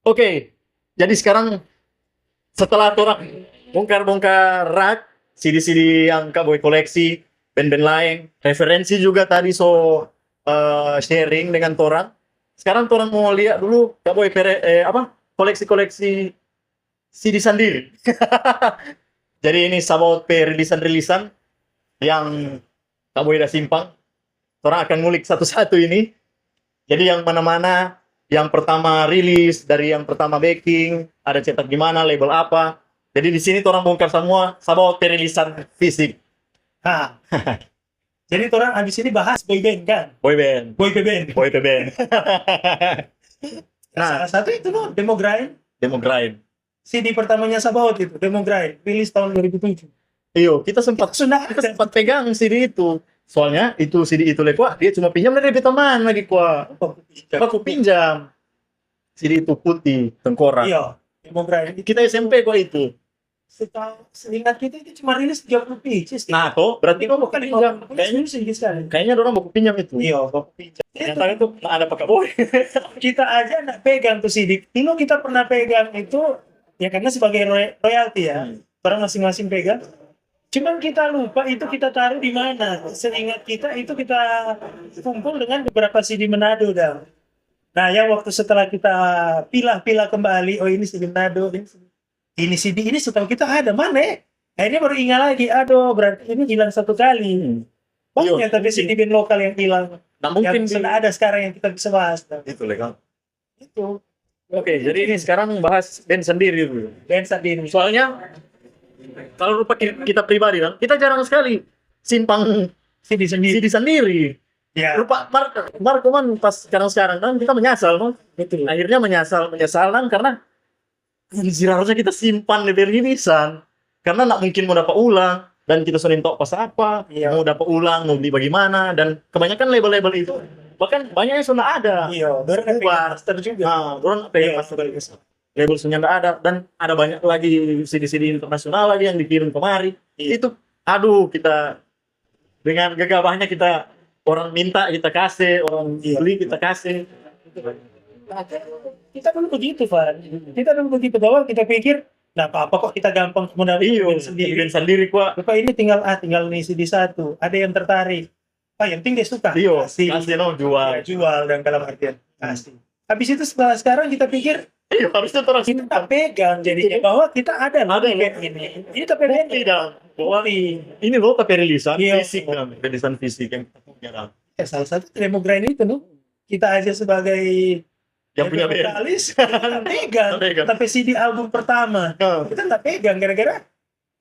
Oke, jadi sekarang setelah orang bongkar-bongkar rak, CD-CD yang Kak Boy koleksi, band-band lain, referensi juga tadi sharing dengan torang. Sekarang torang mau lihat dulu Kak Boy koleksi-koleksi CD sendiri. Jadi ini sama rilisan-rilisan yang Kak Boy udah simpan. Torang akan ngulik satu-satu ini. Jadi yang mana-mana, yang pertama rilis, dari yang pertama backing, ada cetak gimana, label apa. Jadi di sini orang bongkar semua sama perilisan fisik. Nah, jadi orang abis ini bahas boyband kan? Boyband. Boy band. Boy band. Salah satu itu loh, Demo Grind. Demo Grind. CD pertamanya Sabaot itu, Demo Grind. Rilis tahun 2007. Iyo, kita sempat pegang CD itu. Soalnya itu CD itu lekwa, dia cuma pinjam dari teman lagi kwa. Aku pinjam. CD itu putih, tengkorak. Iya, Demo Grind. Kita SMP kok itu. Seingat kita itu cuma rilis 30 pieces. Nah, toh berarti kok mau bukan pinjam. Kayaknya orang mau pinjam itu. Iya, mau pinjam. Ternyata itu ada pakai boy. Kita aja nggak pegang tuh CD. Dulu kita pernah pegang itu ya karena sebagai royalti ya. Orang masing-masing pegang. Cuman kita lupa itu kita taruh di mana. Seingat kita itu kita kumpul dengan beberapa CD Manado dah. Nah, yang waktu setelah kita pilah-pilah kembali, oh ini CD Manado, ini CD ini setahu kita ada mana ya? Nah, ini baru ingat lagi, aduh berarti ini hilang satu kali. Banyak tapi CD band lokal yang hilang. Nah, mungkin yang sudah ada sekarang yang kita bisa bahas. Itu legal. Itu. Oke, jadi ini sekarang bahas band sendiri dulu. Band sendiri. Soalnya kalau lupa kita pribadi kan, kita jarang sekali simpang CD sendiri. CD sendiri. Ya. Lupa Marco man pas sekarang kan kita menyesal kan. Betul. Akhirnya menyesal kan karena anjir harusnya kita simpan di rilisan. Karena nggak mungkin mau dapat ulang dan kita sudah tok pas apa, mau dapat ulang, mau beli bagaimana dan kebanyakan label-label itu bahkan banyak yang sudah ada. Iya, orang master juga. Nah, orang pengen master label sudah nggak ada dan ada banyak lagi CD-CD internasional lagi yang dikirim kemari. Itu aduh kita dengan gegabahnya kita orang minta kita kasih, orang beli kita kasih. Kita dulu begitu, Van. Kita dulu begitu bahwa kita pikir, nah apa-apa kok kita gampang band sendiri kok. Bapak ini tinggal ngisi di satu. Ada yang tertarik. Yang penting dia suka. Kasih jual dan dalam artian kasih. Habis itu sekarang kita pikir, harusnya terus kita tak pegang jadinya bahwa kita ada ini. Ini tapi tidak. Bahwa ini loh tapi rilisan fisik kan, rilisan fisik yang kita punya. Salah satu Demo Grind itu loh. Kita aja sebagai yang punya vokalis pegang. Tapi CD album pertama kita nggak pegang gara-gara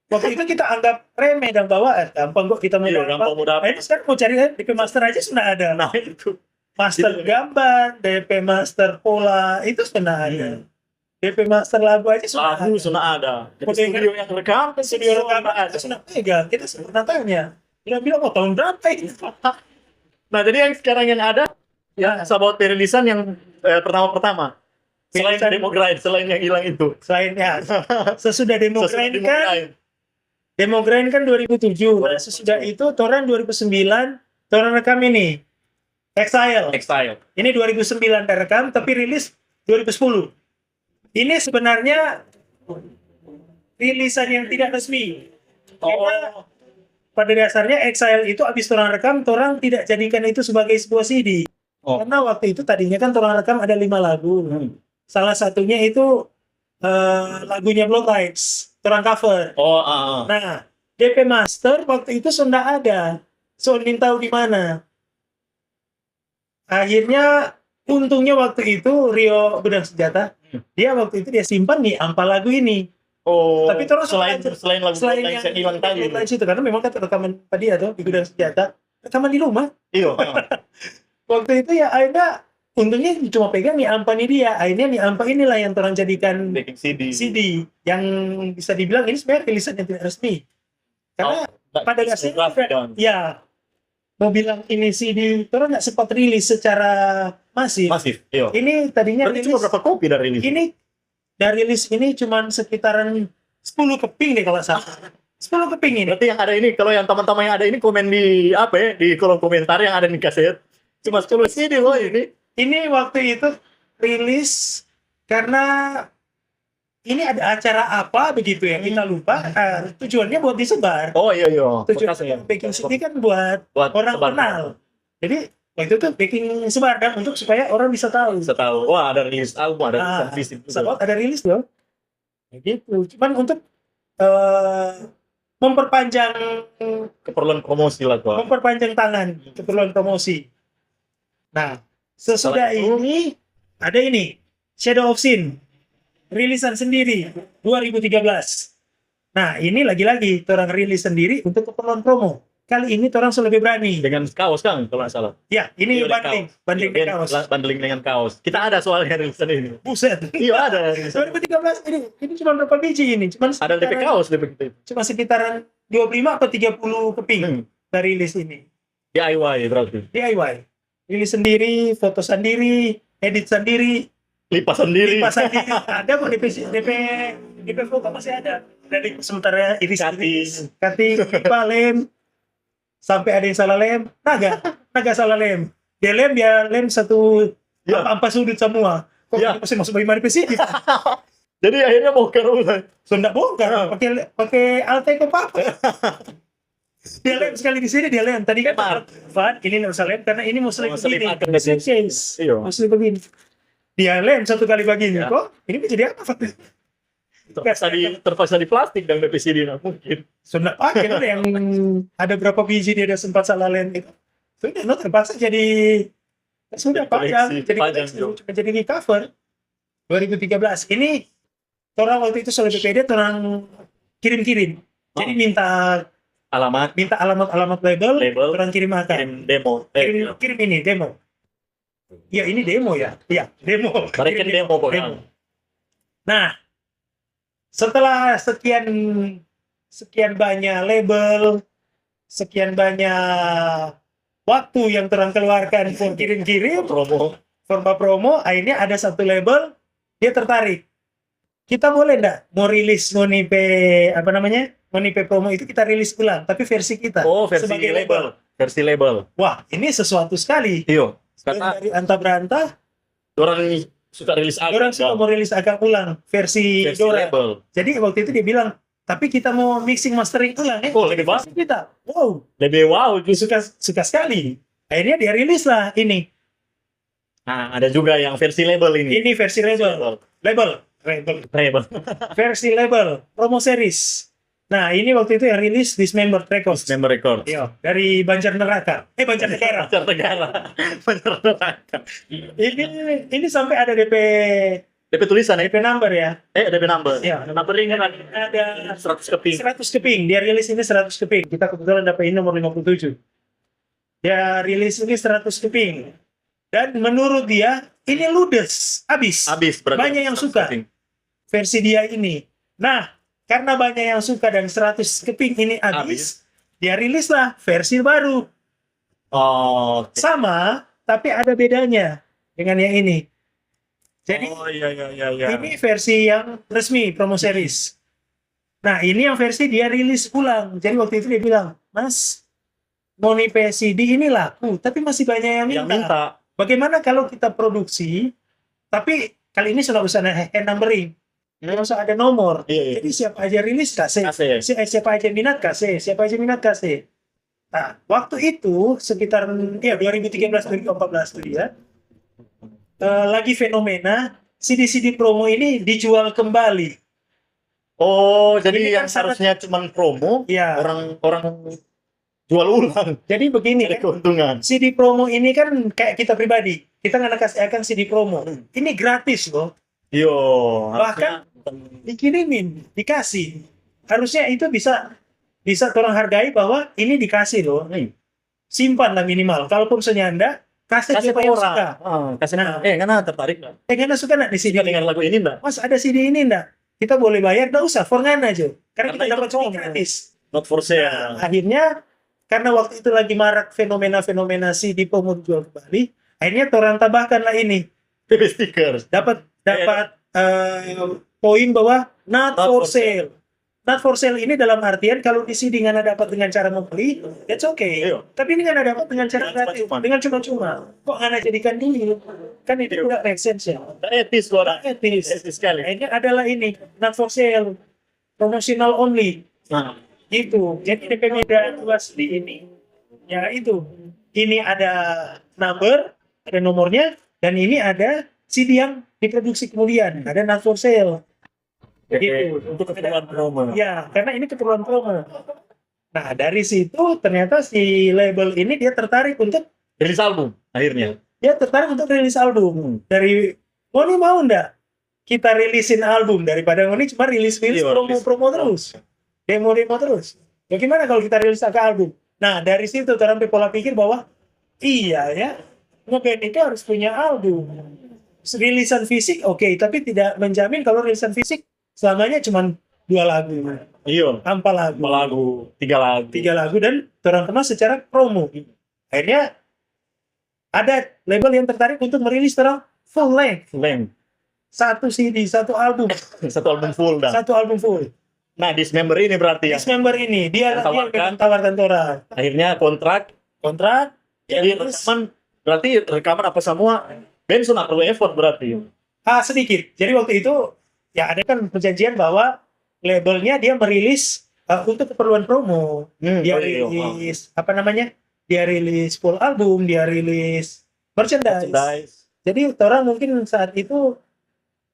waktu itu kita anggap remeh dan bahwa gampang kok kita mau dapat. Ini sekarang mau cari DP master aja sudah ada. Nah itu master gambar, DP master pola itu sudah ada. DP master lagu aja sudah ada. Studio yang rekam, studio rekam aja sudah pegang. Kita pernah tanya. Dia bilang tahun berapa ini? Nah jadi yang sekarang yang ada ya Sabaot perilisan yang pertama-pertama. Selain Demo Grind, selain yang hilang itu. Selainnya sesudah Demo Grind kan. Demo Grind kan 2007. Nah, sesudah itu Toran 2009, Toran rekam ini. Exile. Ini 2009 direkam tapi rilis 2010. Ini sebenarnya rilisan yang tidak resmi. Karena pada dasarnya Exile itu habis Toran rekam, Toran tidak jadikan itu sebagai sebuah CD. Karena waktu itu tadinya kan Toran rekam ada 5 lagu. Salah satunya itu lagunya Blood Lights, Toran cover. Nah, DP Master waktu itu sudah ada. So, ingin tahu di mana. Akhirnya, untungnya waktu itu Rio Gudang Senjata, dia waktu itu dia simpan nih ampa lagu ini. Tapi terus selain lagu yang hilang tadi itu karena memang kan rekaman tadi atau di Gudang Senjata, rekaman di rumah. Iya. Waktu itu ya akhirnya untungnya cuma pegang nih ampa ini dia. Akhirnya nih ampa inilah yang orang jadikan CD yang bisa dibilang ini sebenarnya rilisan yang tidak resmi. Karena pada dasarnya ya mau bilang ini CD orang nggak sempat rilis secara masif. Iya. Ini tadinya rilis cuma berapa kopi dari rilis? Ini dari rilis ini cuma sekitaran 10 keping deh kalau salah. 10 keping ini. Berarti yang ada ini kalau yang teman-teman yang ada ini komen di di kolom komentar yang ada di kaset. Cuma 10 CD loh ini. Ini waktu itu rilis karena ini ada acara apa begitu ya, kita lupa. Tujuannya buat disebar. Oh iya iya. Tujuan Bekas ya. Baking City kan buat Buat orang sebar. kenal. Jadi waktu itu baking sebar kan untuk supaya orang bisa tahu. Bisa tahu. Wah, ada rilis album, ada Ah, rilis visit. Sahabat ada rilis loh. Gitu. Cuman untuk memperpanjang Keperluan promosi lah tuh. tangan, keperluan promosi. Nah, sesudah Setelah itu- ini ada ini Shadow of Sin, rilisan sendiri 2013. Nah, ini lagi-lagi orang rilis sendiri untuk keperluan promo. Kali ini orang lebih berani. Dengan kaos kan kalau nggak salah. Ya, ini Iya, bundling Iya, kaos. bundling dengan kaos. Kita ada soalnya rilisan ini. Buset. Iya ada. Rilisan. 2013 ini cuma berapa biji ini? Cuma Ada DP kaos DP gitu. Cuma sekitaran 25 atau 30 keping dari rilis ini. DIY berarti. DIY. Rilis sendiri, foto sendiri, edit sendiri, Lipas sendiri. lipas sendiri. Ada kok DP foto masih ada. Dari sementara iris cutting, lipa, lem, sampai ada yang salah lem, naga salah lem. Dia lem satu Ya. empat sudut semua. Kok Ya. masih masuk bagaimana sih? Jadi akhirnya bongkar ulang. Sudah bongkar, pakai Alteco apa? Dia lem sekali di sini, dia lem. Tadi kan Kemar. Van, ini nggak usah lem karena ini mau selip Mau selip begini. akan begini. Case. Iya. Mau selip begini. Dia lem satu kali begini. Ya. Kok ini menjadi apa? Terpaksa di plastik dan DP CD nah, mungkin. Sudah pakai tuh yang ada berapa biji dia ada sempat salah lem itu. Sudah, no, terpaksa jadi sudah Jadi panjang, koleksi, jadi panjang, koleksi, Jo. cuma jadi di cover 2013. Ini orang waktu itu soal BPD orang kirim-kirim. Jadi Oh. minta Alamat, alamat label, Label. orang kirim akan. kirim demo. Kirim ini demo. Ya ini demo ya. Iya, demo. Mereka Kirim demo kok. demo. Nah, setelah sekian banyak label, sekian banyak waktu yang terang keluarkan untuk kirim-kirim, Promo. forma promo, akhirnya ada satu label, dia tertarik. Kita boleh enggak mau rilis mau nipe promo itu kita rilis ulang, tapi versi kita. Oh, versi sebagai label. Versi label. Wah, ini sesuatu sekali. Iya. Dan Karena dari anta berantah, orang suka rilis orang suka mau rilis agak ulang versi versi Dora. label. Jadi waktu itu dia bilang, tapi kita mau mixing mastering ulang ya. Oh, lebih Versi kita. Wow, Lebih wow. dia suka sekali. Akhirnya dia rilis lah ini. Nah, ada juga yang versi label ini. Ini versi label. Label. Versi label. Promo series. Nah, ini waktu itu yang rilis Dismembered Records. Member record. Iya, dari Banjarnegara. Banjarnegara. Banjar negara. Banjar negara. Ini sampai ada DP tulisan ya? DP number ya. DP number. Iya. Number ringan kan? Ada 100 keping. 100 keping. Dia rilis ini 100 keping. Kita kebetulan dapat ini nomor 57. Dia rilis ini 100 keping. Dan menurut dia, ini ludes. Habis. Berarti. Banyak yang 100 suka. keping. Versi dia ini. Nah, karena banyak yang suka dan 100 keping ini habis, dia rilislah versi baru. Oh. oke. Sama, tapi ada bedanya dengan yang ini. Jadi, Oh iya. ini versi yang resmi, promo series. Nah, ini yang versi dia rilis ulang. Jadi waktu itu dia bilang, Mas, mau nipe CD ini laku, tapi masih banyak yang Yang minta. minta. Bagaimana kalau kita produksi, tapi kali ini sudah usah hand numbering. Nggak usah ada nomor. Iya. Jadi siapa aja rilis kasih. Kasih. Siapa aja minat kasih. Siapa aja minat kasih. Nah, waktu itu sekitar 2013-2014 tuh dia lagi fenomena CD-CD promo ini dijual kembali. Oh, jadi Ini yang kan sangat- harusnya cuma promo, Ya. orang jual ulang. Jadi begini Ada kan, keuntungan. CD promo ini kan kayak kita pribadi. Kita nggak kasih akan CD promo. Ini gratis loh. Yo, Bahkan- Dikirimin, dikasih. Harusnya itu bisa orang hargai bahwa ini dikasih loh. Simpan lah minimal. Kalaupun senyanda, kasih kasih siapa ke yang orang. suka. Kasih Nah. karena tertarik nggak? Karena suka nggak di CD? Suka dengan lagu ini nggak? Mas ada CD ini nggak? Kita boleh bayar, nggak usah, forngan aja. Karena kita Karena dapat itu CD promo. gratis. Not for Nah, sale. akhirnya karena waktu itu lagi marak fenomena CD promo dijual kembali, akhirnya orang tambahkanlah ini. PP stiker. Dapat poin bahwa not for sale. not for sale ini dalam artian kalau di CD Ngana dapat dengan cara membeli, that's okay. Iya. Tapi ini Ngana dapat dengan cara Dengan gratis, cuma-cuma. dengan cuma-cuma. Kok Ngana jadikan dulu? Kan itu udah make sense ya. Etis loh, Etis. etis sekali. Akhirnya adalah ini, not for sale, promotional only. Nah, Gitu. Jadi DP Medan luas di ini. Ya itu. Ini ada number, ada nomornya, dan ini ada CD yang diproduksi kemudian. Ada not for sale. jadi Gitu. untuk keperluan promo. Ya, karena ini keperluan promo. Nah, dari situ ternyata si label ini dia tertarik untuk Rilis album akhirnya. rilis album. Dari Ngoni mau ndak kita rilisin album daripada Ngoni cuma rilis Iya, promo-promo terus. Demo-demo terus. Ya gimana kalau kita rilis ke album? Nah, dari situ orang pola pikir bahwa iya ya, ngeband itu harus punya album. Rilisan fisik oke, tapi tidak menjamin kalau rilisan fisik selamanya cuma 2 lagu, Iya. 4 lagu, 2 lagu, 3 lagu. 3 lagu, dan orang kemas secara promo. Akhirnya ada label yang tertarik untuk merilis terang full length, Lem. 1 CD, 1 album, Satu album full dah. 1 album full. Nah, Dismember ini berarti ya. Dismember ini dia Tawarkan. tawarkan orang Akhirnya kontrak. kontrak. Jadi terus- rekaman, berarti rekaman apa semua Benson nggak perlu effort berarti. sedikit. Jadi waktu itu ya ada kan perjanjian bahwa labelnya dia merilis untuk keperluan promo. Dia rilis apa namanya? Dia rilis full album, dia rilis merchandise. Jadi orang mungkin saat itu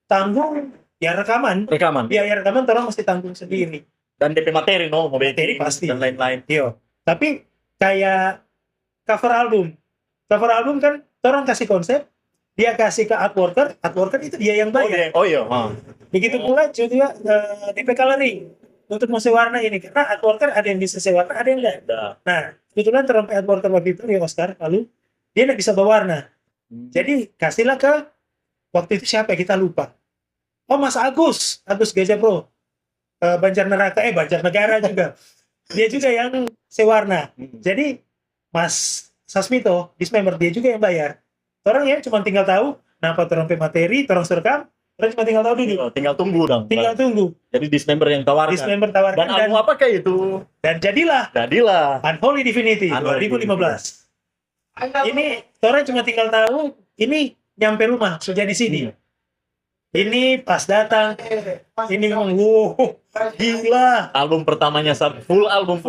tanggung ya rekaman. Rekaman. Ya rekaman orang mesti tanggung sendiri. Dan DP materi no, mau Materi pasti. dan lain-lain. Iya. Tapi kayak cover album kan orang kasih konsep, dia kasih ke artworker itu dia yang bayar. Oh iya. Begitu pula juga DP coloring untuk mau warna ini, karena artworker ada yang bisa warna, ada yang enggak. Dah. Nah, kebetulan terang artworker waktu itu ya Oscar, lalu dia enggak bisa berwarna. Jadi kasihlah ke waktu itu siapa ya, kita lupa. Oh, Mas Agus Gajah Pro. Banjarnegara juga. Dia juga yang sewarna. Jadi Mas Sasmito, Dismember, dia juga yang bayar. Orang ya cuma tinggal tahu kenapa orang materi, orang rekam, orang cuma tinggal tahu dulu. Tinggal tunggu dong. Tinggal tunggu. Jadi Dismember yang tawarkan. Dismember tawarkan Dan album apa kayak itu? dan jadilah Unholy Divinity Unholy 2015. Ini orang cuma tinggal tahu ini nyampe rumah sudah di sini. Ini pas datang, ini ngomong, wow, gila. Album pertamanya full album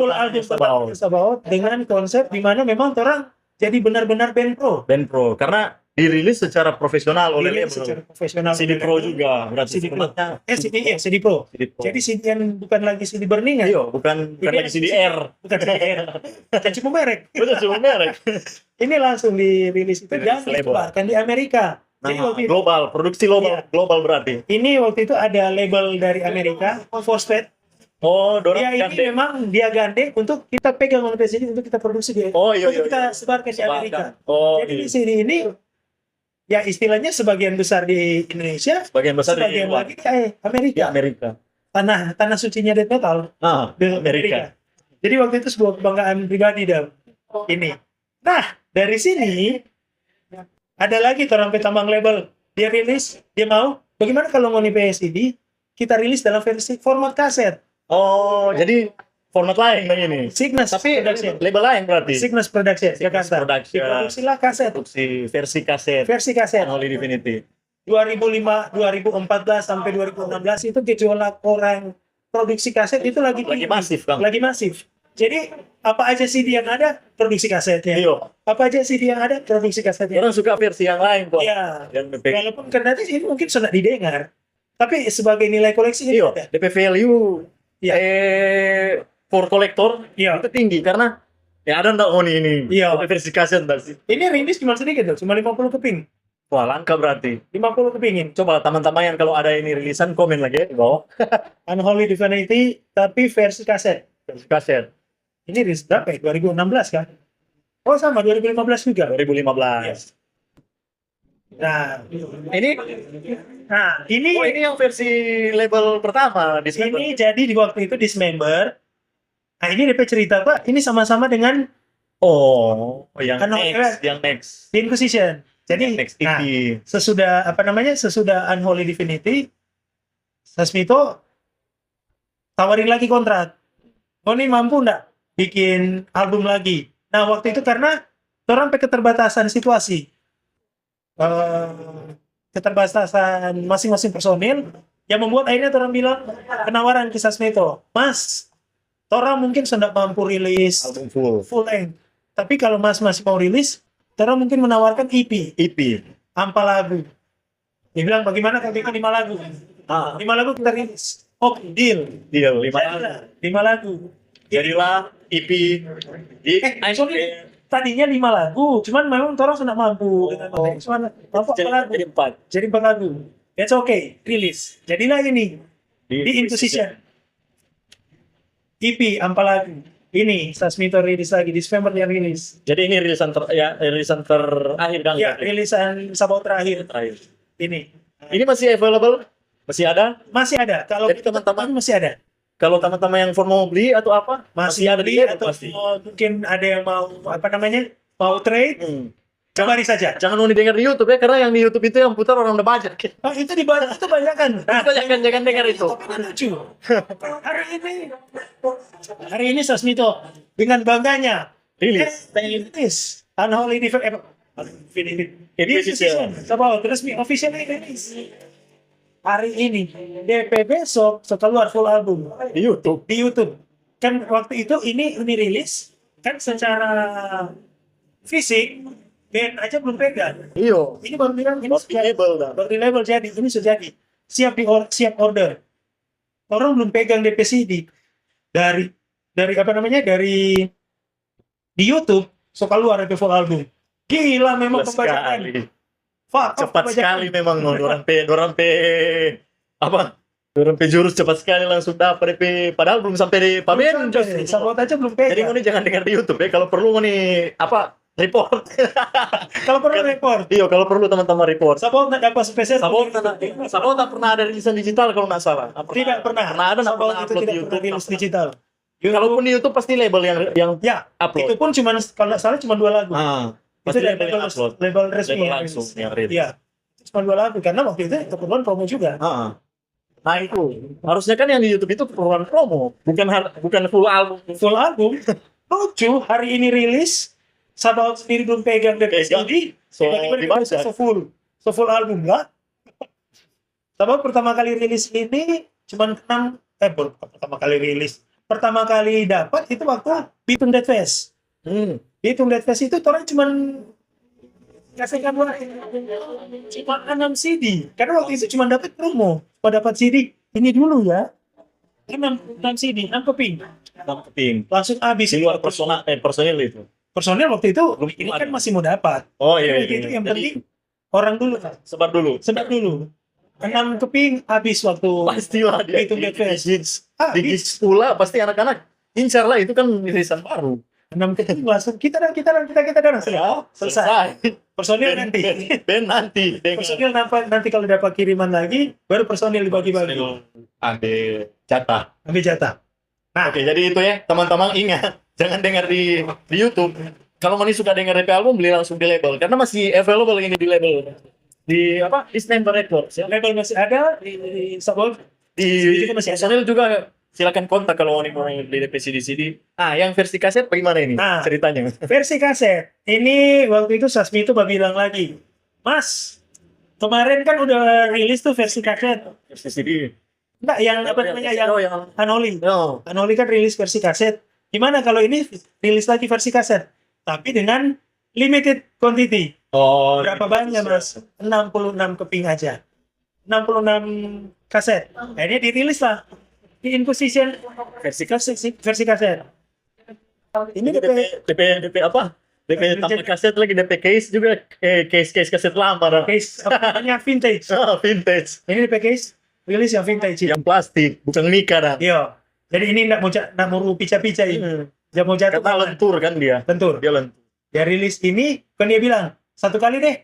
Sabaot dengan konsep di mana memang orang jadi benar-benar band pro. Band pro karena dirilis secara profesional oleh Dirilis label. secara profesional. CD Pro juga berarti CD Pro. formatnya CD Pro. CD Pro. Jadi CD yang bukan lagi CD burning ya? Iya, bukan lagi CD R. Bukan CD R. Dan cuma merek. Betul, cuma merek. Ini langsung dirilis itu dan Label. dikeluarkan di Amerika. Jadi Nah, waktu itu, global, produksi global, Iya. global berarti. ini waktu itu ada label dari Amerika, Forsped. Oh, Dia dorang ini gandeng. memang dia gandeng untuk kita pegang oleh sini untuk kita produksi di Oh, iya, untuk iya, kita iya. sebarkan di Amerika. Oh, Jadi iya. di sini ini ya istilahnya sebagian besar di Indonesia, Sebagian besar di sebagian luar. lagi di Amerika. Di Amerika. Tanah sucinya death metal Di di Amerika. Jadi waktu itu sebuah kebanggaan pribadi dam. Ini. Nah, dari sini ada lagi orang tambang label. Dia rilis, dia mau. Bagaimana kalau ngoni PSID kita rilis dalam versi format kaset? Oh, jadi format lain yang ini. Cygnus Tapi Production. label lain berarti. Cygnus Production, Jakarta. Production. Diproduksilah kaset, Produksi versi kaset. versi kaset. Unholy Divinity. 2005, 2014 sampai 2016 itu gejolak orang produksi kaset itu lagi Lagi tinggi. masif, Kang. Lagi masif. Jadi apa aja CD yang ada produksi kasetnya. Iya. Apa aja CD yang ada produksi kasetnya. Orang suka versi yang lain kok. Iya. Yang DP. Walaupun karena ini mungkin sudah didengar, tapi sebagai nilai koleksi ini Iya, ada. DP value Iya. for collector Iya. itu tinggi karena ya ada ndak Oni ini. Iya. DP versi kaset ndak sih? Ini rilis cuma sedikit tuh, cuma 50 keping. Wah, langka berarti. 50 kepingin. Coba teman-teman yang kalau ada ini rilisan komen lagi ya di bawah. Unholy Divinity tapi versi kaset. Versi kaset Ini rilis berapa ya? 2016 kan? Oh sama 2015 juga. 2015. Nah, Ini ini ini yang versi label pertama di ini jadi di waktu itu Dismember. Nah ini DP cerita Pak, ini sama-sama dengan Oh, yang Kan next, The Inquisition. Jadi next nah, EP. sesudah Unholy Divinity, Sasmito tawarin lagi kontrak. Oh ini mampu nggak bikin album lagi? Nah waktu itu karena orang pakai keterbatasan situasi, keterbatasan masing-masing personil, yang membuat akhirnya orang bilang penawaran ke Sasmito, Mas, orang mungkin sudah mampu rilis Album full. length, tapi kalau Mas masih mau rilis, orang mungkin menawarkan EP, EP. 4 lagu. Dia bilang bagaimana kalau bikin 5 lagu? 5 lagu kita rilis. Oh deal. Deal 5 Jadilah 5 lagu. Jadilah EP di Sorry, tadinya 5 lagu, cuman memang orang sudah mampu dengan materi. Cuman mampu 4 lagu. jadi 4 Jadi 4 lagu. That's okay, rilis. Jadilah ini di Inquisition. EP 4 lagu. Ini Sasmito rilis lagi, Dismember dia rilis. Jadi ini rilisan terakhir kan? Ya, rilisan Sabau terakhir. Terakhir. Ini. Ini masih available? Masih ada? Masih ada. Kalau Jadi teman-teman masih ada. Kalau teman-teman yang mau beli atau apa? Masih ada beli di atau pasti. mungkin ada yang mau apa namanya? Mau trade? Kabari saja. Jangan mau didengar di YouTube ya, karena yang di YouTube itu yang putar orang udah banyak. Oh, itu itu banyak kan. Nah, jangan dengar itu. lucu. Hari ini Sasmito dengan bangganya rilis Unholy Inquisition. Coba resmi official rilis. Hari ini DP besok setelah keluar full album Di YouTube. di YouTube. Kan waktu itu ini rilis kan secara fisik band aja belum pegang. Iyo. Ini baru bilang ini sudah Label dah. baru di label jadi ini sudah jadi siap order. Orang belum pegang DP CD dari apa namanya dari di YouTube so keluar DP full album. Gila memang Cepat pembajakan. sekali. Fuck, Cepat sekali memang orang apa? Orang jurus cepat sekali langsung dapat DP padahal belum sampai di pamen. Sabot aja belum Jadi pegang. ini jangan dengar di YouTube ya. Kalau perlu nih apa? Report. Kalau perlu report. Iya, kalau perlu teman-teman report. Sabot nggak dapat spesial. Sabot tak pernah ada rilisan digital kalau nggak salah. Tidak pernah. Pernah ada, nggak Sabot pernah itu upload tidak di pernah YouTube. rilis digital. Kalaupun di YouTube pasti label yang Ya, upload. itu pun cuma kalau nggak salah cuma 2 lagu. itu pasti dari label yang upload. label resmi Label yang langsung rilis. yang rilis. Iya. Cuma 2 lagu karena waktu itu keperluan promo juga. Nah itu harusnya kan yang di YouTube itu keperluan promo, bukan full album. Full album. Lucu, hari ini rilis Sabau sendiri belum pegang DP Pegang. CD. So Tiba-tiba dibaca. dirilis so full album lah. Sabau pertama kali rilis ini cuman pertama kali rilis. Pertama kali dapat itu waktu Bitung Dead Fest. Bitung Dead Fest itu orang cuman kasihkan cuma 6 CD. Karena waktu itu cuma dapat promo. Pada dapat CD ini dulu ya. 6 CD, 6 keping. Keping. Langsung habis. Di luar personil itu. Personil waktu itu Belum ini ada. kan masih mau dapat. Oh iya. Itu yang Jadi, penting orang dulu sebar dulu. sedap dulu. 6 keping habis waktu Pastilah dia Bitung Dead Fest. di gigs pula pasti anak-anak incar lah itu kan rilisan baru. 6 keping langsung kita selesai. Personil nanti. Ben nanti. Personil nanti kalau dapat kiriman lagi baru personil dibagi-bagi. Ambil jatah. Ambil jatah. Nah, Oke, jadi itu ya teman-teman ingat jangan dengar di YouTube. Kalau masih suka dengar DP album beli langsung di label karena masih available ini di label di apa? Dismember Records ya. label masih ada di Sabol. Di juga masih ada. personil juga silakan kontak kalau mau beli DP CD. Yang versi kaset bagaimana ini Nah. ceritanya? Versi kaset. Ini waktu itu Sasmito bilang lagi, Mas, kemarin kan udah rilis tuh versi kaset. Versi CD. Enggak, yang apa namanya yang yang Anoli. no. Anoli kan rilis versi kaset. Gimana kalau ini rilis lagi versi kaset? Tapi dengan limited quantity. Oh, Berapa banyak Mas? 66 keping aja. 66 kaset. Akhirnya dirilis lah. Di Inquisition versi kaset. Ini DP apa? DP tambah kaset lagi DP case juga case kaset lama dah. case apa namanya vintage. Vintage Ini DP case rilis yang vintage. yang plastik bukan nikah dah. Iya. Jadi ini nak mau pica-pica ini. Dia mau jatuh Karena lentur kan dia. Lentur. Dia lentur. Dia rilis ini kan dia bilang satu kali deh.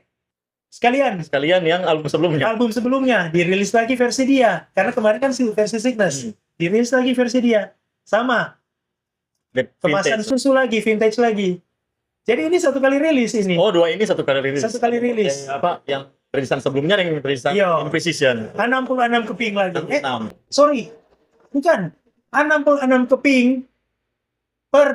Sekalian Sekalian yang album sebelumnya. album sebelumnya dirilis lagi versi dia. Karena kemarin kan versi Sickness. Dirilis lagi versi dia. Sama. Kemasan Vintage. susu lagi, vintage lagi. Jadi ini satu kali rilis ini. Oh, dua ini satu kali rilis. Satu kali rilis. Apa? Yang rilisan sebelumnya yang rilisan Iya. Inquisition. 66 keping lagi. 6. Sorry. Bukan. 66 keping per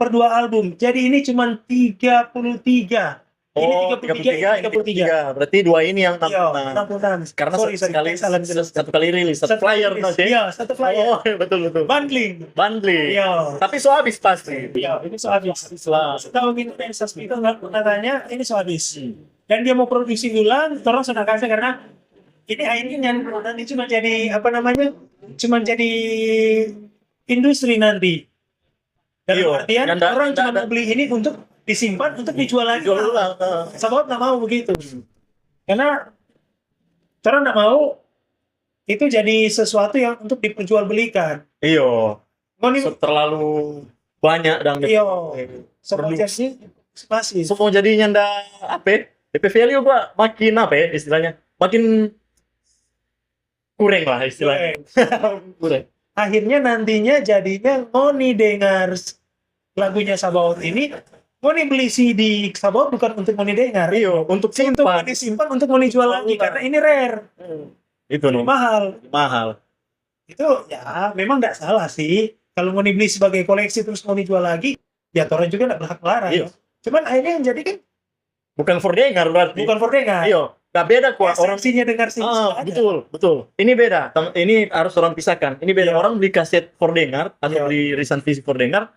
dua album. Jadi ini cuma 33. Oh, Ini 33, ini 33. Berarti dua ini yang Iya, 66. karena Sorry, salah. satu kali rilis, satu flyer rilis. nanti. Iya, satu flyer. Oh, betul. Bundling. Bundling. Iya. Tapi so habis pasti. Iya, ini so habis. Lah. Setahu Vincent Speaker katanya ini so habis. Dan dia mau produksi ulang, tolong sudah kasih karena ini akhirnya nanti cuma jadi apa namanya? Cuma jadi industri nanti. Dalam Iya, artian yang da- orang da- cuma da- mau beli ini untuk disimpan untuk dijual lagi. Jual ulang. Sabot nggak mau begitu. Karena cara nggak mau itu jadi sesuatu yang untuk diperjualbelikan. Iya. Mau nih, Terlalu banyak dan iya, semua produksi. jadi masih. semua jadinya ndak apa ya? DP value gua makin apa ya istilahnya? Makin kurang lah istilahnya. Kurang. Akhirnya nantinya jadinya Ngoni dengar lagunya Sabaot ini, Ngoni beli CD Sabaot bukan untuk Ngoni dengar, Iya, untuk untuk simpan. Ngoni simpan, untuk Ngoni jual lagi karena ini rare, Itu nih, mahal. mahal. Itu ya memang nggak salah sih. Kalau Ngoni beli sebagai koleksi terus Ngoni jual lagi, ya orang juga nggak berhak melarang. Iya. Cuman akhirnya yang jadi kan Bukan for dengar berarti. bukan for dengar. Iya, nggak beda kok orang. Esensinya dengar sih. Betul. Ini beda. Ini harus orang pisahkan. Ini beda. Iya. Orang beli kaset for dengar atau Iya. beli recent fisik for dengar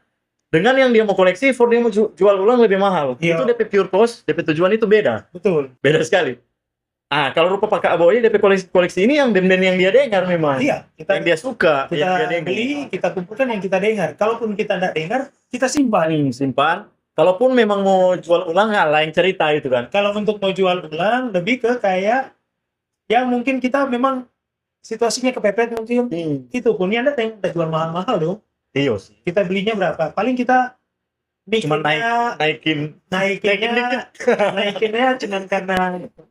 dengan yang dia mau koleksi for dia mau jual ulang lebih mahal. Iya. Itu DP pure cost, DP tujuan itu beda. Betul. Beda sekali. Kalau rupa Pak Aboy DP koleksi ini yang band-band yang dia dengar memang. Iya, kita Yang dia suka, yang dia kita dengar. beli, kita kumpulkan yang kita dengar. Kalaupun kita nggak dengar, kita simpan. Simpan. Kalaupun memang mau jual ulang, lain cerita itu kan. Kalau untuk mau jual ulang, lebih ke kayak yang mungkin kita memang situasinya kepepet mungkin itu pun ya nggak jual mahal-mahal dong. Iya sih. Kita belinya berapa? Paling kita Cuma naikinnya naikin. naikinnya cuman karena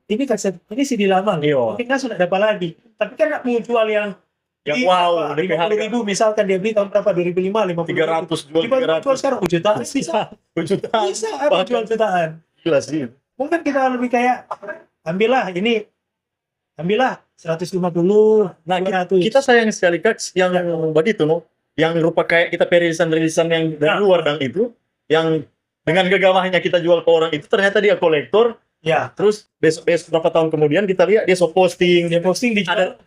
ini kaset ini CD lama Iya. mungkin kan sudah dapat lagi. Tapi kan nggak mau jual yang Yang wow, DP 50 harga ribu misalkan dia beli tahun berapa 2005 50 300 jual jual 300 sekarang jutaan bisa jutaan. bisa apa Bahkan. jual jutaan. Gila sih. Mungkin kita lebih kayak ambillah 150 Nah, 200. kita sayang sekali Kak yang begitu no, yang rupa kayak kita perilisan-rilisan yang dari luar dan itu yang dengan gegabahnya kita jual ke orang itu ternyata dia kolektor. ya Terus besok berapa tahun kemudian kita lihat dia posting dia posting di ada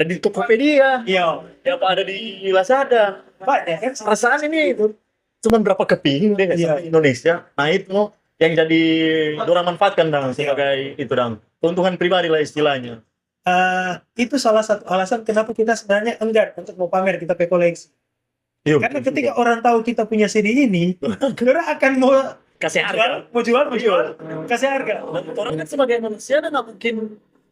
di Tokopedia, iya ya apa ada di Lazada. Pak ya kan Perasaan ini itu cuman berapa keping deh Iya. sampai Indonesia. Nah itu no, yang jadi dorang manfaatkan dong sebagai itu dong keuntungan pribadi lah istilahnya. itu salah satu alasan kenapa kita sebenarnya enggan untuk mau pamer kita pakai koleksi. Iya, Karena ketika orang tahu kita punya CD ini, orang akan mau kasih harga. jual, kasih harga. Dan orang kan sebagai manusia dan nggak mungkin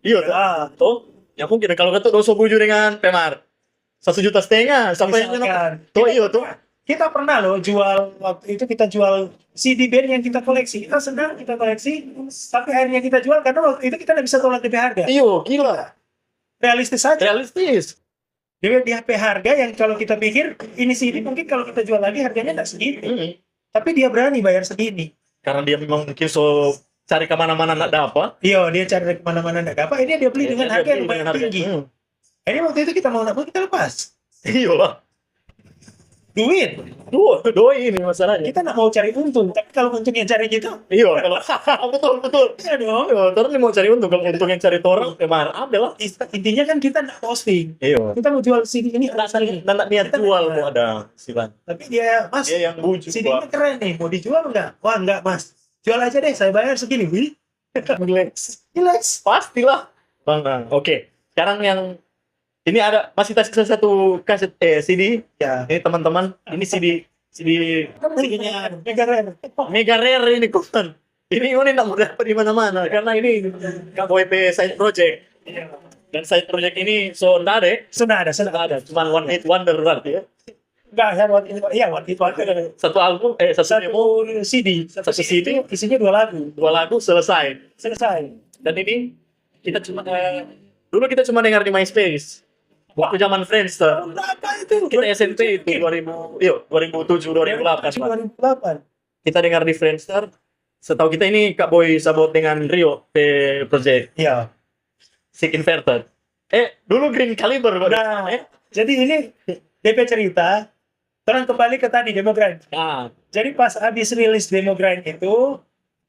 iya Ah, toh ya mungkin kalau kata dosa buju dengan Pemar 1,5 juta sampai misalkan. tuh iya tuh Kita pernah loh jual waktu itu kita jual CD band yang kita koleksi. Kita senang kita koleksi sampai akhirnya kita jual karena waktu itu kita nggak bisa tolak DP harga. iya gila Realistis saja. realistis. Di HP harga yang kalau kita pikir ini CD mungkin kalau kita jual lagi harganya nggak segini. Tapi dia berani bayar segini. Karena dia memang mungkin so cari kemana-mana nggak dapat. Iya, dia cari kemana-mana nggak dapat. Ini dia beli dengan harga yang lumayan tinggi. Ini waktu itu kita mau nggak mau kita lepas. Iya lah. Duit. Doi ini masalahnya. Kita nggak mau cari untung. Tapi kalau untung yang cari gitu, Iya kalau betul. ya dong. Iya, terus ini mau cari untung kalau untung yang cari orang Pemar ada lah. Intinya kan kita nggak posting. Iya. Kita mau jual CD ini alasan ini. Dan niat Kita jual nggak- mau ada silan. Tapi dia, Mas, Dia yang bujuk CD-nya keren nih. Mau dijual nggak? Wah, nggak, Mas. Jual aja deh, saya bayar segini. Wih, relax. relax. Pastilah. Bang. Oke. Sekarang yang ini ada masih tersisa satu kaset CD. Ya. Ini teman-teman, ini CD CD-nya mega keren. mega rare ini kawan. Ini nggak mudah dapat di mana-mana karena ini KWP side project. Dan side project ini so nggak ada, Sudah ada. nggak ada. Cuman one hit wonder berarti ya. Enggak, ya, waktu itu ada. Satu album, satu demo, Satu CD. Satu CD. Isinya 2 lagu. 2 lagu selesai. Selesai. Dan ini kita cuma dulu kita cuma dengar di MySpace. Waktu zaman Friendster. Berapa itu? Kita SMP itu 2007 2008. 2008. Kita dengar di Friendster. Setahu kita ini Kak Boy Sabot dengan Rio project Iya. Sick Inverted. Dulu Green Caliber. Nah, jadi ini DP cerita, orang kembali ke tadi Demo Grind. Ah, Jadi pas habis rilis Demo Grind itu,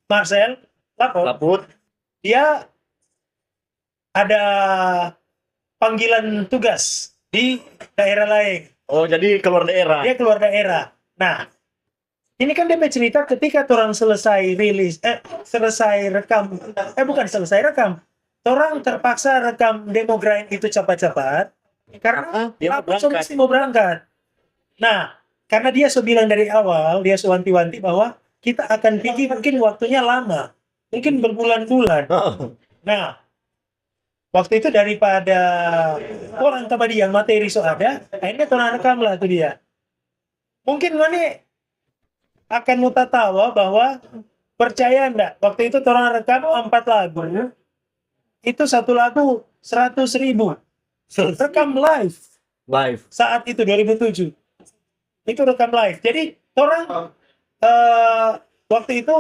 Marcel lapor, Laput. dia ada panggilan tugas di daerah lain. Oh, jadi keluar daerah. Dia keluar daerah. Nah, ini kan DP cerita ketika orang selesai rilis, selesai rekam, bukan selesai rekam. Orang terpaksa rekam Demo Grind itu cepat-cepat karena Dia mau Laput berangkat. mesti mau berangkat. Nah, karena dia sudah bilang dari awal, dia wanti-wanti bahwa kita akan pergi mungkin waktunya lama, mungkin berbulan-bulan. Nah, waktu itu daripada orang tadi yang materi so ada, akhirnya orang rekam lah itu dia. Mungkin mana akan mau tawa bahwa percaya enggak, waktu itu orang rekam 4 lagu, itu satu lagu 100.000 rekam live Live. saat itu 2007 itu rekam live. Jadi orang waktu itu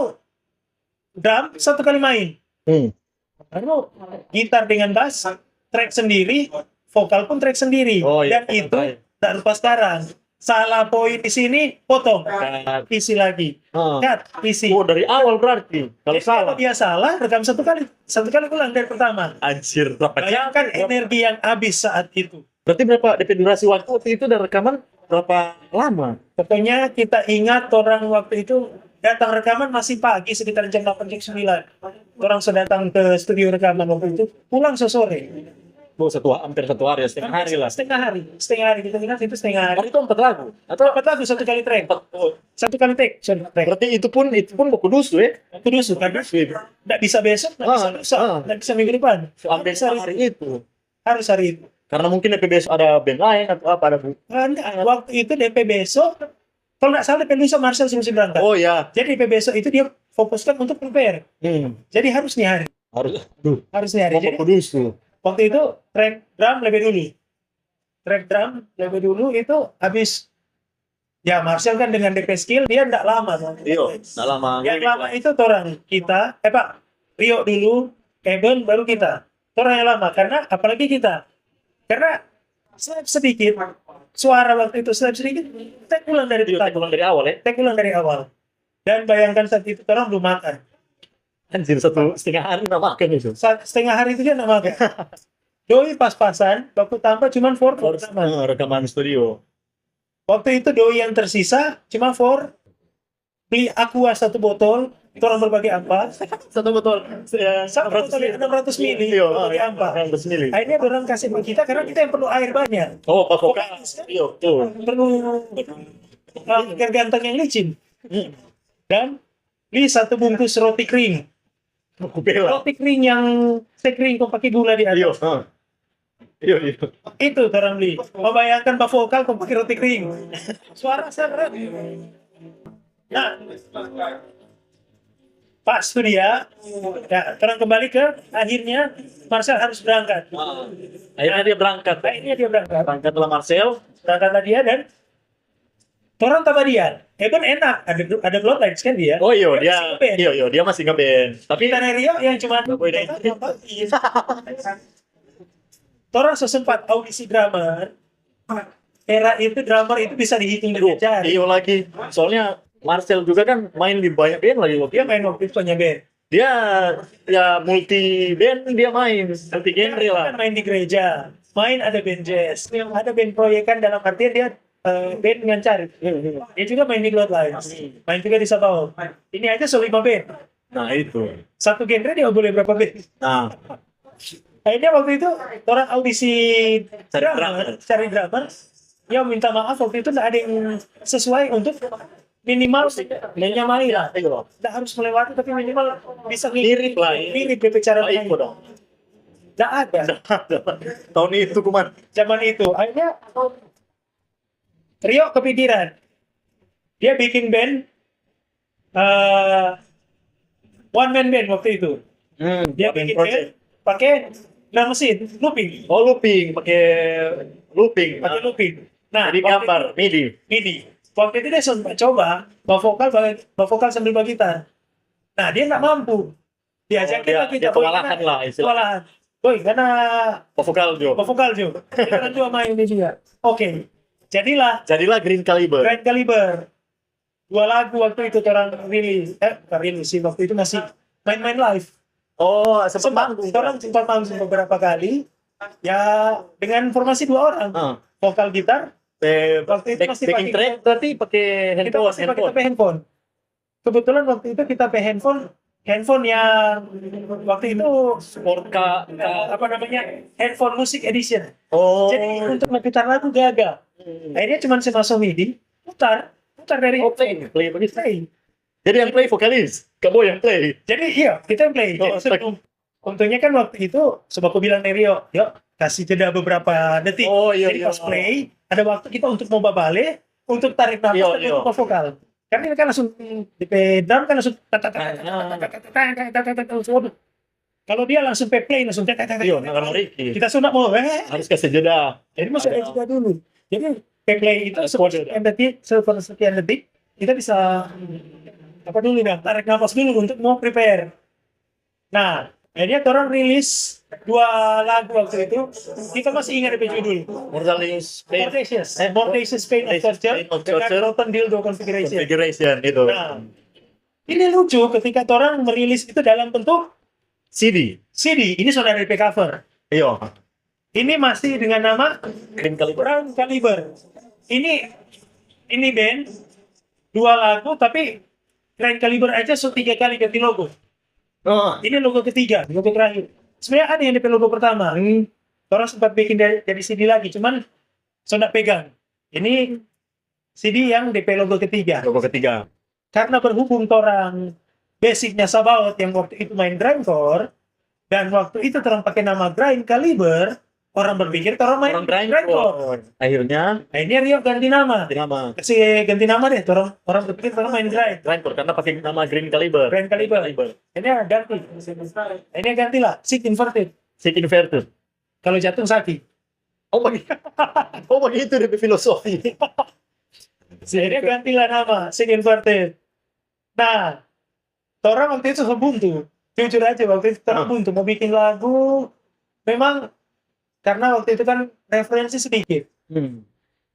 drum satu kali main, lalu gitar dengan bass track sendiri, vokal pun track sendiri. Oh, iya. Dan itu tak lupa sekarang salah poin di sini potong, isi lagi, cut, isi. Oh, dari awal berarti. Kalau Jadi salah. kalau dia salah rekam satu kali ulang dari pertama. Anjir, berapa jam? Bayangkan energi yang habis saat itu. Berarti berapa DP durasi waktu itu dan rekaman berapa lama? Pokoknya kita ingat orang waktu itu datang rekaman masih pagi sekitar jam 8 jam 9. Orang sudah datang ke studio rekaman waktu itu, pulang sore. Oh, hampir satu hari ya, setengah hari lah. Setengah hari kita ingat itu setengah hari. Hari itu 4 lagu atau 4 lagu satu kali track. Oh, Satu kali take. berarti itu pun mau kudus tuh ya? Kudus karena tidak bisa besok, tidak bisa lusa, tidak bisa minggu depan. Ambil hari itu. Harus hari itu. Karena mungkin DP besok ada band lain atau apa ada. Enggak, waktu itu DP besok, kalau nggak salah DP besok Marcel masih berangkat. Oh ya. Jadi DP besok itu dia fokuskan untuk prepare. Jadi harus nih hari. Harus nih hari. Mau Jadi kudus tuh. waktu itu track drum lebih dulu itu habis ya Marcel kan dengan DP skill dia tidak lama Iya, enggak lama. yang lama itu orang kita Pak Rio dulu, Kevin baru kita orang yang lama karena apalagi kita karena slap sedikit suara waktu itu slap sedikit take ulang dari Iya, pertama, pulang dari awal ya. take ulang dari awal dan bayangkan saat itu orang belum makan. Anjir, 1,5 hari nggak makan itu. Setengah hari itu dia nggak makan. Doi pas-pasan, waktu tambah cuma for Rekaman studio. Waktu itu doi yang tersisa cuma for beli aqua 1 botol, itu orang berbagi ampas. Satu botol. Satu botol 600 mili, Iya, berbagi ampas. 600 mili. Akhirnya orang kasih ke kita karena kita yang perlu air banyak. Oh, Pak Vokal. Iya, tuh. Perlu ikan ganteng yang licin. Dan beli 1 bungkus roti kering. Aku bela. Roti kering yang sekering kau pakai gula di Iya, atas. iya. Itu orang beli. Membayangkan Pak Vokal kau pakai roti kering. Suara seret. Nah, pas itu dia. Ya, orang kembali ke akhirnya Marcel harus berangkat. Akhirnya dia berangkat. Berangkatlah Marcel. Berangkatlah dia dan orang Tabadian. Kan enak, ada bloodlines kan dia. Oh iya, dia masih ngeband. Tapi Kita Rio yang cuma Boy Day. orang sesempat audisi drummer. Era itu drummer itu bisa dihitung dengan jari. iya lagi. Soalnya Marcel juga kan main di banyak band lagi waktu Dia itu. main waktu itu banyak band. Dia ya multi band dia main, multi genre Dia lah. kan main di gereja, main ada band jazz, ada band proyekan dalam artian dia band dengan cari. Dia juga main di Bloodlines, main juga di Sabau. Ini aja solo 5 band. Nah itu. Satu genre dia boleh berapa band? Nah, Akhirnya waktu itu orang audisi Cari cari drummer. Ya minta maaf waktu itu tidak ada yang sesuai untuk minimal menyamai lah. Tidak harus melewati tapi minimal bisa Mirip lah, ya. mirip DP cara oh, main. ikut dong. Tidak ada. Tahun itu kuman. Zaman itu akhirnya Rio kepikiran dia bikin band one man band waktu itu. Dia bikin band pakai drum mesin looping. Oh, looping, pakai looping. Nah, Jadi gambar MIDI. Waktu itu dia sempat coba bawa vokal sambil bawa gitar. Nah, dia nggak mampu. Diajakin dia- lagi dia kewalahan lah istilahnya. Kewalahan. Boy, karena Vokal Jo. bawa vokal juga. Kita dua main ini juga. Oke. jadilah Green Caliber. Grand Caliber. 2 lagu waktu itu orang rilis. Bukan rilis sih, waktu itu masih main-main live. Oh, sempat manggung. Orang sempat manggung beberapa kali. Ya, dengan formasi 2 orang. Vokal gitar. Waktu itu masih backing track berarti pakai kita masih pakai handphone. Kebetulan waktu itu kita pakai handphone yang waktu itu apa namanya, handphone music edition. Oh. Jadi untuk ngeputar lagu gagal. Akhirnya cuma masuk MIDI, putar dari play begitu. Jadi yang play vokalis, kamu yang play. Jadi iya, kita yang play. Jadi, untungnya kan waktu itu, sebab aku bilang Rio, yuk kasih jeda beberapa detik. Jadi pas play, ada waktu kita untuk mau balik, untuk tarik nafas dan untuk vokal. Karena ini kan langsung di drum kan langsung kalau dia langsung play langsung kita sunat mau harus kasih jeda. Jadi masih ada jeda dulu. Jadi play itu sekian detik kita bisa apa dulu nih, tarik nafas dulu untuk mau prepare. Nah, akhirnya orang rilis 2 lagu waktu itu. Kita masih ingat DP judul. Mordacious Pain of Torture dengan Open Dildo Configuration itu. Nah, ini lucu ketika orang merilis itu dalam bentuk CD. Ini saudara DP cover. Iya. Ini masih dengan nama Green Caliber. Grand Caliber. Ini band 2 lagu tapi Grand Caliber aja 3 kali ganti logo. Ini logo ketiga, logo terakhir. Sebenarnya ada yang DP logo pertama. Orang sempat bikin dari CD lagi, cuman saya pegang. Ini CD yang DP logo ketiga. Karena berhubung orang basicnya Sabaot yang waktu itu main grindcore, dan waktu itu orang pakai nama Grand Caliber, orang berpikir orang main grindcore. Akhirnya Rio ganti nama. Kasih ganti nama deh. Orang berpikir orang main grindcore karena pakai nama Green Caliber. Ini ganti. Ini gantilah Sick Inverted. Kalau jatuh sakit. Begitu deh filosofi. Ini gantilah nama Sick Inverted. Nah, orang waktu itu buntu. Jujur aja waktu itu orang buntu mau bikin lagu. Memang karena waktu itu kan referensi sedikit.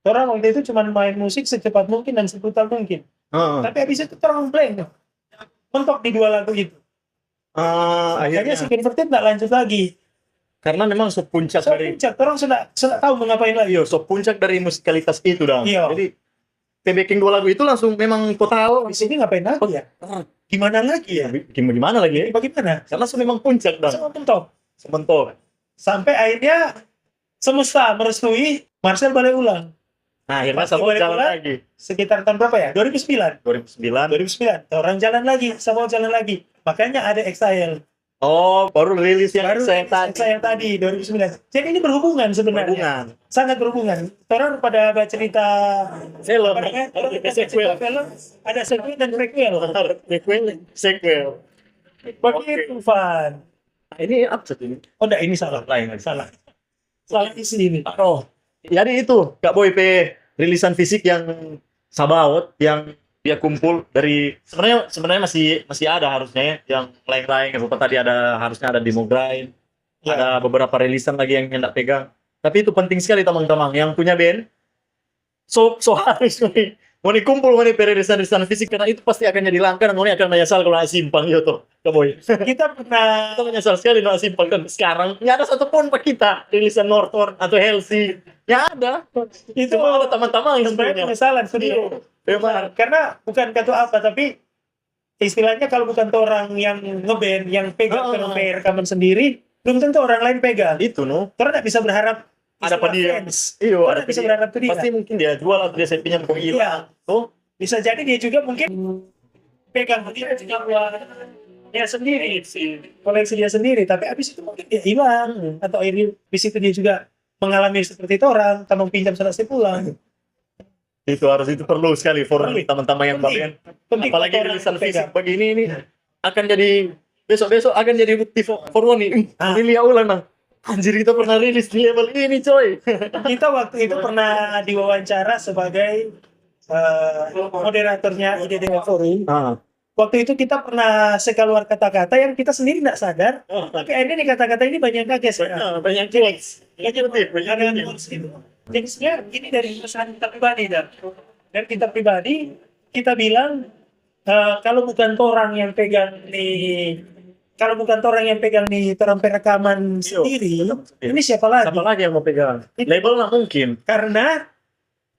Orang waktu itu cuma main musik secepat mungkin dan seputar mungkin. Tapi habis itu orang blank. Mentok di 2 lagu itu. Akhirnya si Converted nggak lanjut lagi. Karena memang puncak dari orang sudah tahu mau ngapain lagi. Puncak dari musikalitas itu dah. Iya. Jadi baking 2 lagu itu langsung memang total. Di sini ngapain lagi ya? Gimana lagi ya? Gimana lagi? Bagaimana? Karena memang puncak dah. Sementok. Sampai akhirnya semesta merestui Marcel balik ulang. Nah, akhirnya Sabaot jalan lagi. Sekitar tahun berapa ya? 2009. 2009. Orang jalan lagi, Sabaot jalan lagi. Makanya ada Exile. Baru rilis yang Exile tadi 2009. Jadi ini berhubungan sebenarnya. Sangat berhubungan. Orang pada cerita film, film ada sequel dan prequel. Begitu, Van. Ini apa ini? Enggak, ini salah. Salah isi ini. Jadi itu Kak Boy rilisan fisik yang Sabaot yang dia kumpul dari sebenarnya masih ada harusnya ya, yang lain-lain seperti tadi harusnya ada Demo Grind, ada beberapa rilisan lagi yang hendak pegang. Tapi itu penting sekali teman-teman yang punya band. So harus mau dikumpul mau rilisan fisik karena itu pasti akan jadi langka dan akan menyesal kalau simpan gitu. Kak Boy. Kita menyesal sekali kalau simpan kan sekarang nggak ada satupun pak kita rilisan Northern atau Halsey. Ya ada. Itu ada teman-teman yang sebenarnya penyesalan sendiri. Memang karena bukan kata apa tapi istilahnya kalau bukan orang yang ngeband yang pegang rekaman sendiri belum tentu orang lain pegang. Itu karena tidak bisa berharap ada apa dia? Ada bisa berharap dia. Pasti mungkin dia jual atau dia pinjam ke iya. Bisa jadi dia juga mungkin pegang dia sendiri, koleksi dia sendiri. Tapi habis itu mungkin dia hilang atau habis itu dia juga mengalami seperti itu orang tamang pinjam selesai pulang. Itu perlu sekali for teman-teman yang bagian. Apalagi rilisan fisik begini ini akan jadi besok akan jadi bukti for nih. Lilia ulang bang. Anjir kita pernah rilis di level ini coy. Kita waktu itu pernah diwawancara sebagai moderatornya IDD Forum. Waktu itu kita pernah sekeluar kata-kata yang kita sendiri tidak sadar. Tapi akhirnya nih kata-kata ini banyak kaget. Banyak quotes. Ada quotes itu. Jadi sebenarnya ini dari perusahaan kita pribadi dan kita pribadi kita bilang kalau bukan orang yang pegang nih, kalau bukan orang yang pegang nih orang perekaman Iya, sendiri, rekaman sendiri. ini siapa lagi? Siapa lagi yang mau pegang? Label nggak mungkin. Karena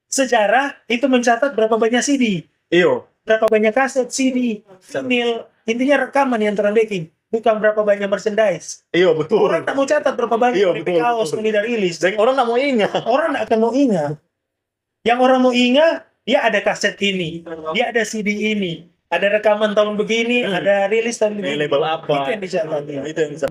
sejarah itu mencatat berapa banyak CD, Iyo, berapa banyak kaset, CD, vinyl, intinya rekaman yang terbaking, bukan berapa banyak merchandise. iyo betul. Orang tak mau catat berapa banyak Iya, DP betul, kaos betul. ini dari rilis. Dan orang nggak mau ingat. Orang nggak akan mau ingat. Yang orang mau ingat, dia ada kaset ini, dia ada CD ini, ada rekaman tahun begini, ada rilis tahun Ini begini. label apa? Itu yang dicatat. Itu yang bisa.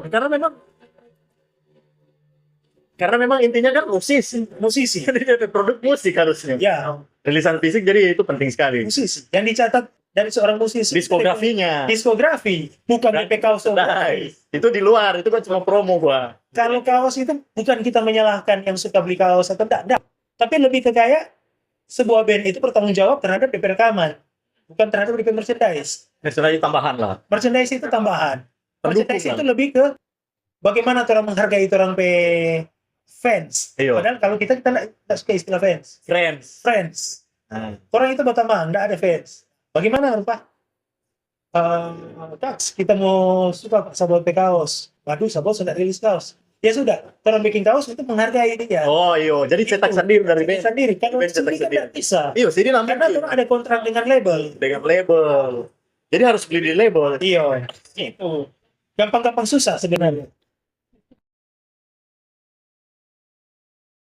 Karena memang intinya kan musisi. Musisi. Jadi dia produk musik harusnya. Ya, Rilisan fisik jadi itu penting sekali. musisi. Yang dicatat dari seorang musisi. Diskografinya. Diskografi, bukan Dan- DP kaos. Nice. Itu di luar, itu kan cuma promo gua. Kalau kaos itu bukan kita menyalahkan yang suka beli kaos atau tidak. Tapi lebih ke kayak sebuah band itu bertanggung jawab terhadap DP rekaman, bukan terhadap DP merchandise. Merchandise tambahan lah. Merchandise itu tambahan. Pendukung Merchandise lah. itu lebih ke bagaimana orang menghargai orang pe fans. Iya. Padahal kalau kita tidak suka istilah fans. Friends. Friends. Nah, Orang itu berteman, tidak ada fans. Bagaimana Pak? Tax, kita mau suka sabot pe kaos. Waduh, sabot sudah rilis kaos. Ya sudah, orang bikin kaos itu menghargai dia. oh iyo, jadi cetak Itu. sendiri dari Cetak band. sendiri. Kalau Band cetak sendiri kan sendiri. tidak bisa. Iyo, jadi Karena namanya orang ada kontrak dengan label. dengan label. Jadi harus beli di label. Iya, itu. Gampang-gampang susah sebenarnya.